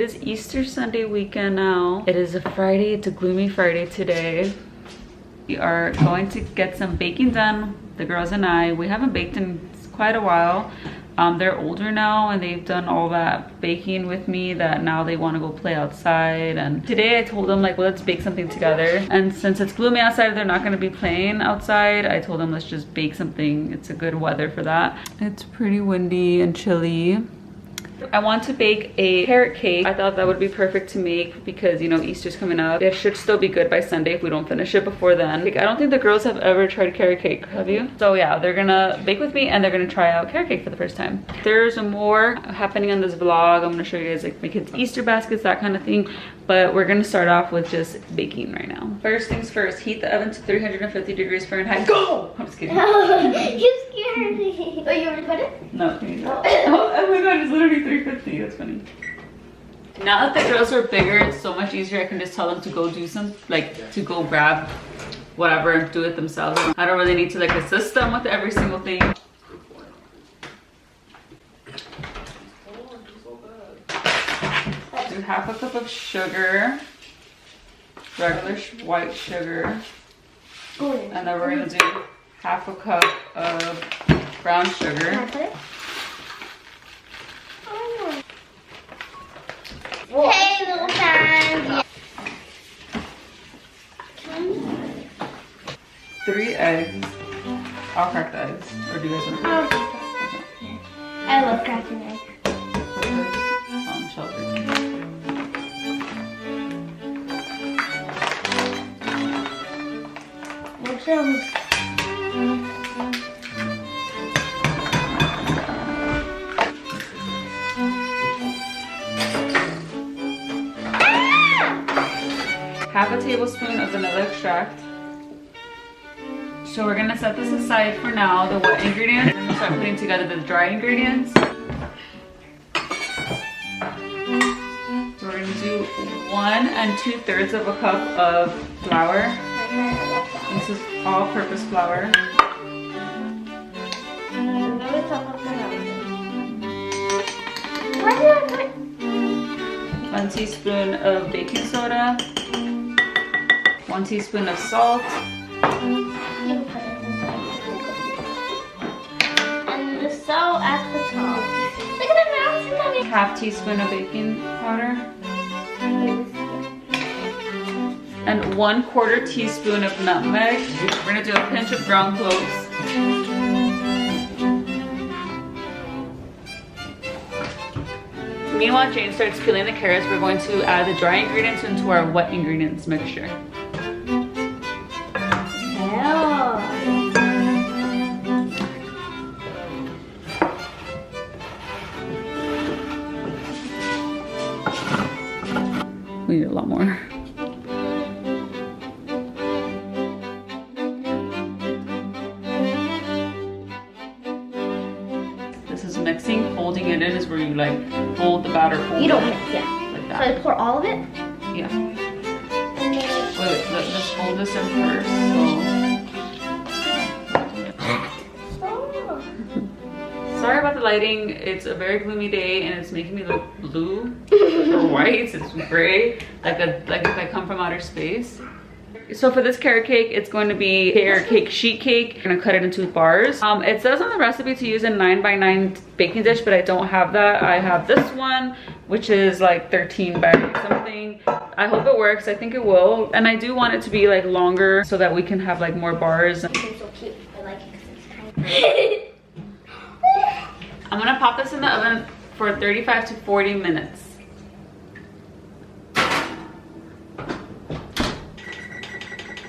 It is Easter Sunday weekend now. It is a Friday. It's a gloomy Friday today. We are going to get some baking done, the girls and I. We haven't baked in quite a while. They're older now and they've done all that baking with me that now they want to go play outside. And today I told them, like, well, let's bake something together. And since it's gloomy outside, they're not going to be playing outside. I told them let's just bake something. It's a good weather for that. It's pretty windy and chilly. I want to bake a carrot cake. I thought that would be perfect to make because, you know, Easter's coming up. It should still be good by Sunday if we don't finish it before then. Like, I don't think the girls have ever tried carrot cake, have you? So yeah, they're gonna bake with me and they're gonna try out carrot cake for the first time. There's more happening on this vlog. I'm gonna show you guys like my kids' Easter baskets, that kind of thing. But we're gonna start off with just baking right now. First things first, heat the oven to 350 degrees Fahrenheit. Go! I'm just kidding. You scared me. Oh, you already put it? No, oh my god, it's literally 350. That's funny. Now that the girls are bigger, it's so much easier. I can just tell them to go do some, like, to go grab whatever and do it themselves. I don't really need to like assist them with every single thing. Do half a cup of sugar, regular white sugar, and then we're gonna do half a cup of brown sugar. Hey, little fan. 3 eggs. I'll crack the eggs. Or do you guys want to crack them? I love cracking eggs. Shelter. Mushrooms. Half a tablespoon of vanilla extract. So we're gonna set this aside for now, the wet ingredients. We're gonna start putting together the dry ingredients. So we're gonna do 1 2/3 of a cup of flour. This is all-purpose flour. 1 teaspoon of baking soda. 1 teaspoon of salt. And the salt at the top. Look at the mountain. Half teaspoon of baking powder. And 1/4 teaspoon of nutmeg. We're gonna do a pinch of ground cloves. Meanwhile, Jane starts peeling the carrots. We're going to add the dry ingredients into our wet ingredients mixture. We need a lot more. This is mixing. Folding it in is where you like fold the batter. You don't mix, yeah. Like So that. I pour all of it? Yeah. And then... Wait, let's fold this in first. Sorry about the lighting. It's a very gloomy day and it's making me look blue or white. It's gray, like if I come from outer space. So for this carrot cake, it's going to be carrot cake sheet cake. I'm gonna cut it into bars. It says on the recipe to use a 9x9 baking dish, but I don't have that. I have this one, which is like 13 by something. I hope it works. I think it will. And I do want it to be like longer so that we can have like more bars. It's so cute. I like it because it's tiny. I'm gonna pop this in the oven for 35 to 40 minutes.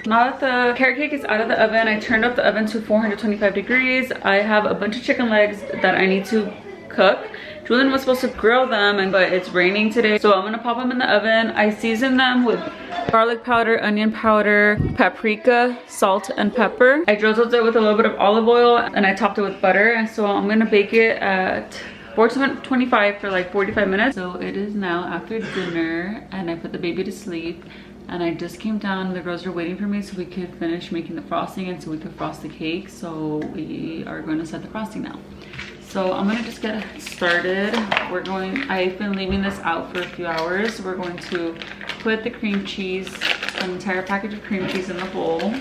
Now that the carrot cake is out of the oven, I turned up the oven to 425 degrees. I have a bunch of chicken legs that I need to cook. Julian was supposed to grill them, but it's raining today, so I'm gonna pop them in the oven. I season them with garlic powder, onion powder, paprika, salt, and pepper. I drizzled it with a little bit of olive oil and I topped it with butter. And so I'm gonna bake it at 425 for like 45 minutes. So it is now after dinner and I put the baby to sleep. And I just came down, the girls are waiting for me so we could finish making the frosting and so we could frost the cake. So we are going to set the frosting now. So I'm gonna just get started. I've been leaving this out for a few hours. We're going to put the cream cheese, an entire package of cream cheese in the bowl.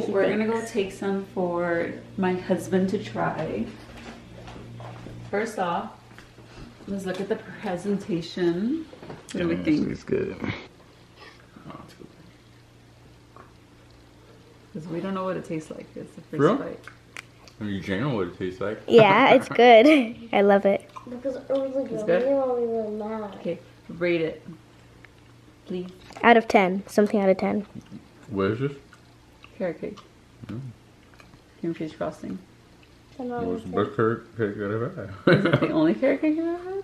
We're gonna go take some for my husband to try. First off, let's look at the presentation. What do we think? It's good. Because we don't know what it tastes like. It's the first Real? bite. I mean, you know what it tastes like. Yeah, it's good. I love it. Because it was like It's good? really, really mad. Okay, rate it, please. Out of 10. Something out of 10. What is this? Carrot cake. Cream cheese frosting. What's the best carrot cake I've ever Is it had? the only carrot cake you've ever had?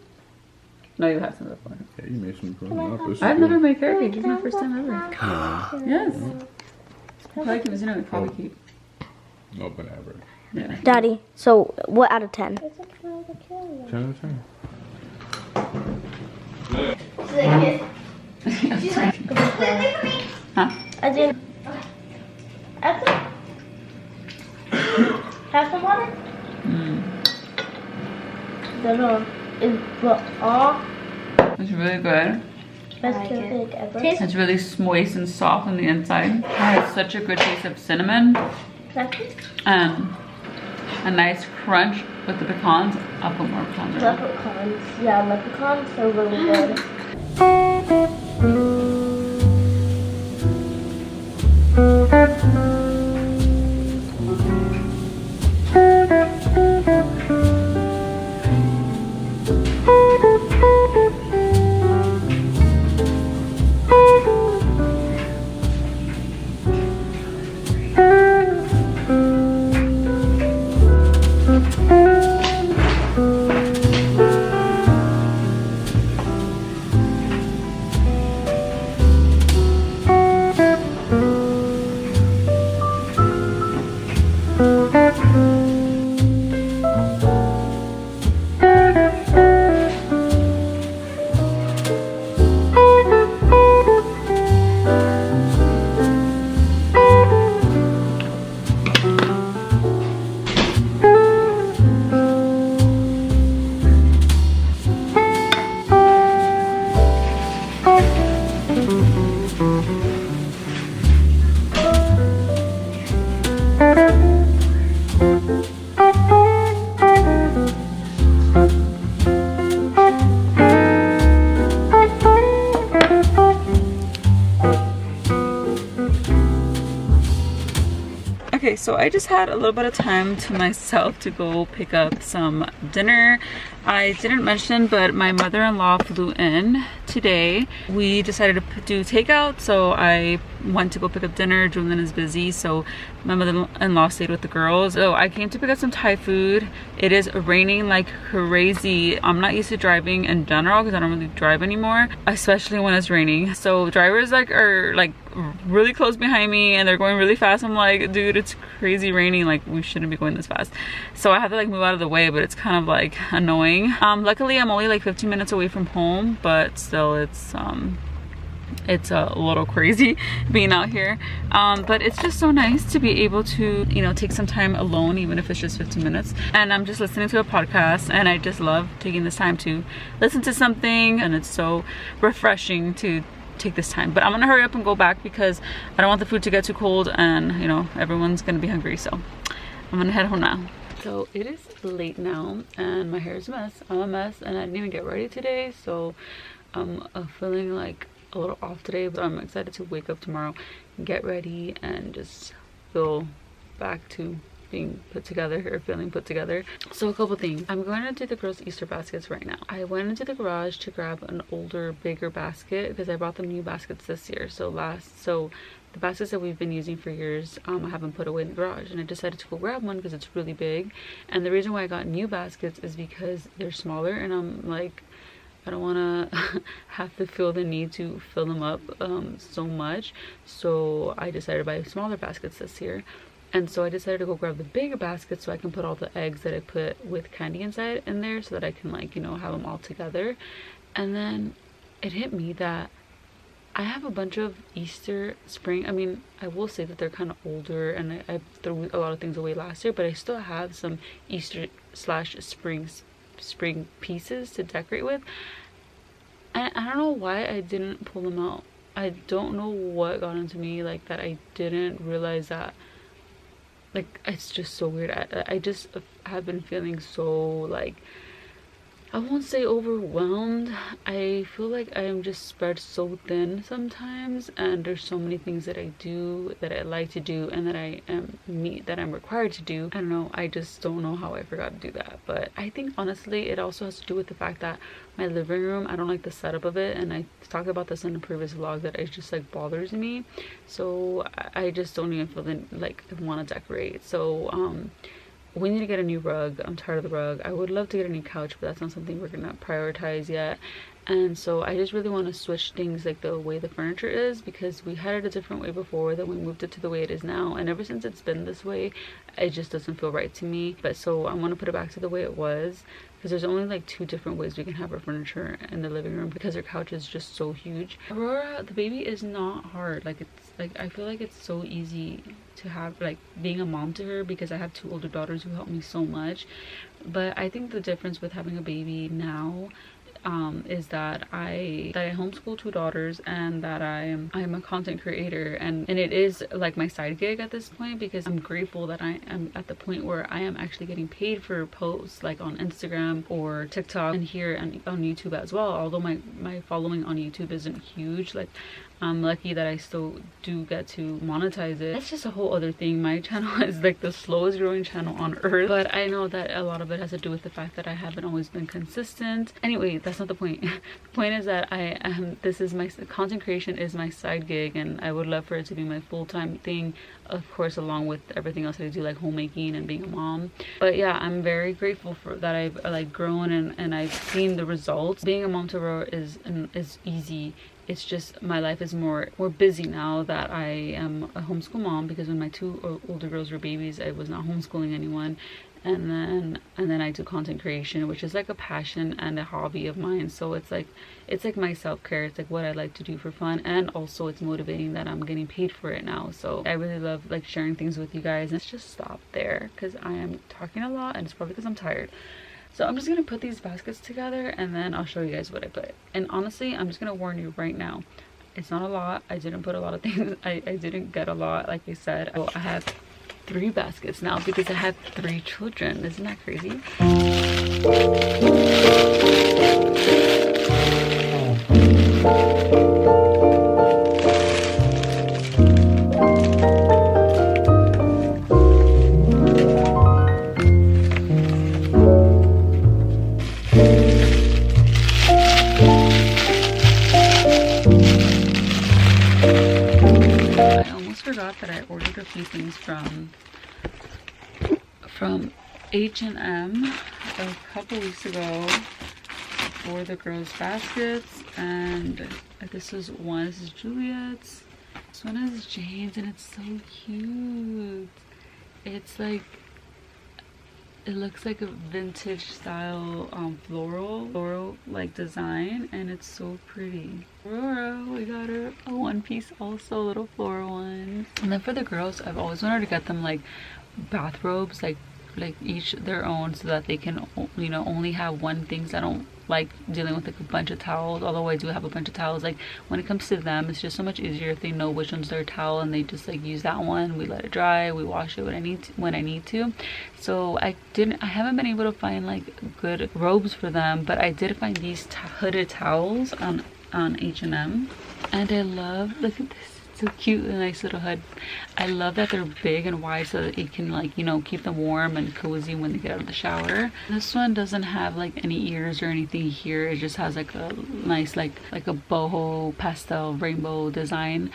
No, you've had some before. Yeah, you made some growing up. This is I've good. never made carrot cake. This is my first time ever. Yes. Probably keep it in probably keep. No, but never. Yeah. Daddy, so what out of 10? It's like kind of a carrot. 10 out of 10. She's like, wait for me. Huh? I did. Have some water? No, it's It's really good. best carrot cake ever. It's really moist and soft on the inside. It has such a good taste of cinnamon and a nice crunch with the pecans. I'll put more pecans in. Leprechauns. Yeah, leprechauns are really good. Okay, so I just had a little bit of time to myself to go pick up some dinner. I didn't mention, but my mother-in-law flew in today. We decided to do takeout, so I went to go pick up dinner. Julian is busy, so my mother-in-law stayed with the girls. So I came to pick up some Thai food. It is raining like crazy. I'm not used to driving in general because I don't really drive anymore, especially when it's raining. So drivers are really close behind me and they're going really fast. I'm like, dude, it's crazy raining, like we shouldn't be going this fast. So I have to like move out of the way, but it's kind of like annoying. Luckily I'm only like 15 minutes away from home, but still it's it's a little crazy being out here, but it's just so nice to be able to, you know, take some time alone, even if it's just 15 minutes. And I'm just listening to a podcast, and I just love taking this time to listen to something, and it's so refreshing to take this time. But I'm gonna hurry up and go back because I don't want the food to get too cold, and you know, everyone's gonna be hungry. So I'm gonna head home now. So it is late now, and my hair is a mess. I'm a mess, and I didn't even get ready today, so I'm feeling like a little off today, but I'm excited to wake up tomorrow, get ready, and just feel back to being put together or feeling put together. So a couple things. I'm going to do the girls' Easter baskets right now. I went into the garage to grab an older, bigger basket because I bought them new baskets this year. So the baskets that we've been using for years, I haven't put away in the garage, and I decided to go grab one because it's really big. And the reason why I got new baskets is because they're smaller, and I'm like, I don't want to have to feel the need to fill them up so much. So I decided to buy smaller baskets this year. And so I decided to go grab the bigger basket so I can put all the eggs that I put with candy inside in there, so that I can, like, you know, have them all together. And then it hit me that I have a bunch of Easter, spring, I mean, I will say that they're kind of older, and I threw a lot of things away last year, but I still have some Easter / spring pieces to decorate with. And I don't know why I didn't pull them out. I don't know what got into me, like, that I didn't realize that. Like, it's just so weird. I just have been feeling so, like, I won't say overwhelmed. I feel like I am just spread so thin sometimes, and there's so many things that I do, that I like to do, and that I'm required to do. I don't know, I just don't know how I forgot to do that. But I think honestly it also has to do with the fact that my living room, I don't like the setup of it, and I talked about this in a previous vlog, that it just like bothers me. So I just don't even feel like I want to decorate. So we need to get a new rug. I'm tired of the rug. I would love to get a new couch, but that's not something we're gonna prioritize yet. And so I just really want to switch things, like the way the furniture is, because we had it a different way before, then we moved it to the way it is now, and ever since it's been this way, it just doesn't feel right to me. But so I want to put it back to the way it was, because there's only like 2 different ways we can have our furniture in the living room, because our couch is just so huge. Aurora, the baby, is not hard. Like, it's like, I feel like it's so easy to have, like, being a mom to her, because I have 2 older daughters who help me so much. But I think the difference with having a baby now is that I homeschool 2 daughters, and that I'm a content creator, and it is like my side gig at this point, because I'm grateful that I am at the point where I am actually getting paid for posts, like on Instagram or TikTok, and here on YouTube as well. Although my following on YouTube isn't huge, like, I'm lucky that I still do get to monetize it. That's just a whole other thing. My channel is like the slowest growing channel on earth, but I know that a lot of it has to do with the fact that I haven't always been consistent. Anyway, that's not the point. The point is that this is my content creation is my side gig, and I would love for it to be my full-time thing, of course, along with everything else that I do, like homemaking and being a mom. But yeah, I'm very grateful for that. I've like grown, and I've seen the results. Being a mom to Aurora is easy. It's just my life is more busy now that I am a homeschool mom, because when my 2 older girls were babies, I was not homeschooling anyone. And then I do content creation, which is like a passion and a hobby of mine. So it's like my self-care. It's like what I like to do for fun, and also it's motivating that I'm getting paid for it now. So I really love like sharing things with you guys. Let's just stop there, because I am talking a lot, and it's probably because I'm tired. So I'm just gonna put these baskets together, and then I'll show you guys what I put. And honestly, I'm just gonna warn you right now, it's not a lot. I didn't put a lot of things. I didn't get a lot, like I said. So I have 3 baskets now because I have 3 children. Isn't that crazy? That I ordered a few things from H&M a couple weeks ago for the girls' baskets, and this is Juliet's, this one is Jane's, and it's so cute. It's like It looks like a vintage style floral like design, and it's so pretty. Aurora, we got her a one piece also, little floral ones. And then for the girls, I've always wanted to get them like bathrobes, like each their own, so that they can, you know, only have one thing. So I don't like dealing with like a bunch of towels, although I do have a bunch of towels. Like when it comes to them, it's just so much easier if they know which one's their towel and they just like use that one. We let it dry, we wash it when I need to. So I haven't been able to find like good robes for them, but I did find these hooded towels on H&M, and I love, look at this, it's so cute, a nice little hood. I love that they're big and wide so that it can, like, you know, keep them warm and cozy when they get out of the shower. This one doesn't have like any ears or anything here. It just has like a nice like a boho pastel rainbow design.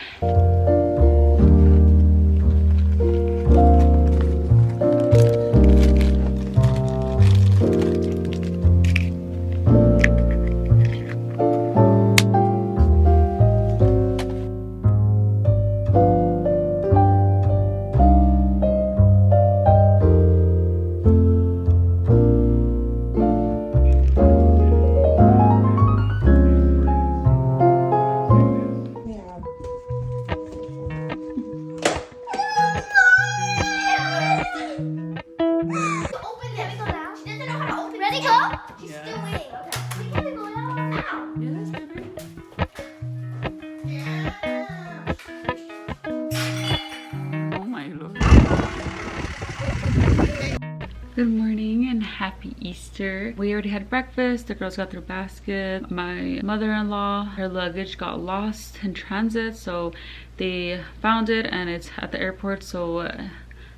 Good morning and happy Easter. We already had breakfast. The girls got their basket. My mother-in-law, her luggage got lost in transit, so they found it and it's at the airport. So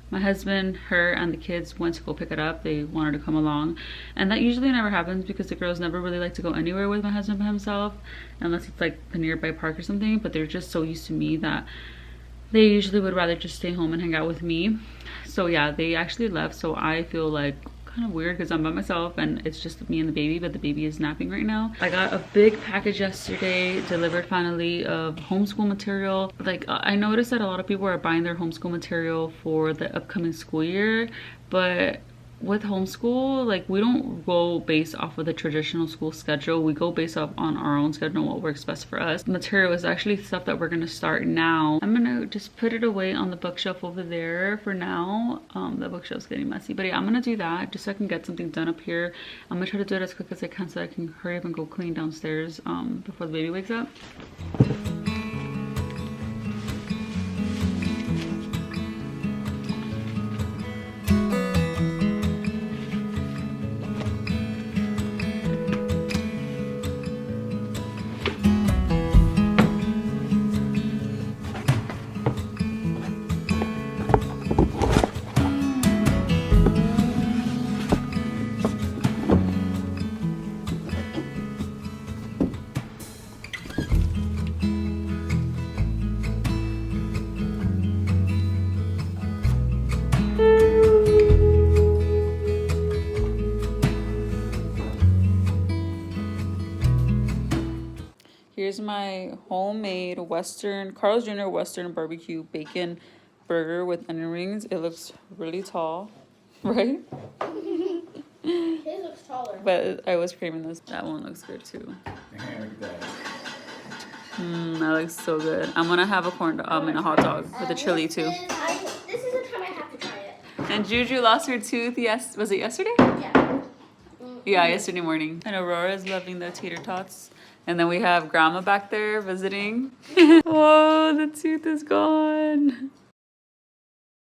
my husband, her, and the kids went to go pick it up. They wanted to come along, and that usually never happens because the girls never really like to go anywhere with my husband by himself unless it's like a nearby park or something. But they're just so used to me that they usually would rather just stay home and hang out with me. So yeah, they actually left, so I feel like kind of weird because I'm by myself and it's just me and the baby, but the baby is napping right now. I got a big package yesterday, delivered finally, of homeschool material. Like I noticed that a lot of people are buying their homeschool material for the upcoming school year, but with homeschool, like we don't go based off of the traditional school schedule. We go based off on our own schedule, what works best for us. The material is actually stuff that we're gonna start now. I'm gonna just put it away on the bookshelf over there for now. The bookshelf's getting messy, but yeah, I'm gonna do that just so I can get something done up here. I'm gonna try to do it as quick as I can so I can hurry up and go clean downstairs before the baby wakes up. Here's my homemade Carl's Jr. Western barbecue bacon burger with onion rings. It looks really tall, right? His looks taller. But I was craving this. That one looks good too. That looks so good. I'm gonna have a a hot dog with a chili too. This is the time I have to try it. And Juju lost her tooth. Yes, was it yesterday? Yeah. Yeah, yesterday morning. And Aurora's loving the tater tots. And then we have Grandma back there visiting. Whoa, the tooth is gone.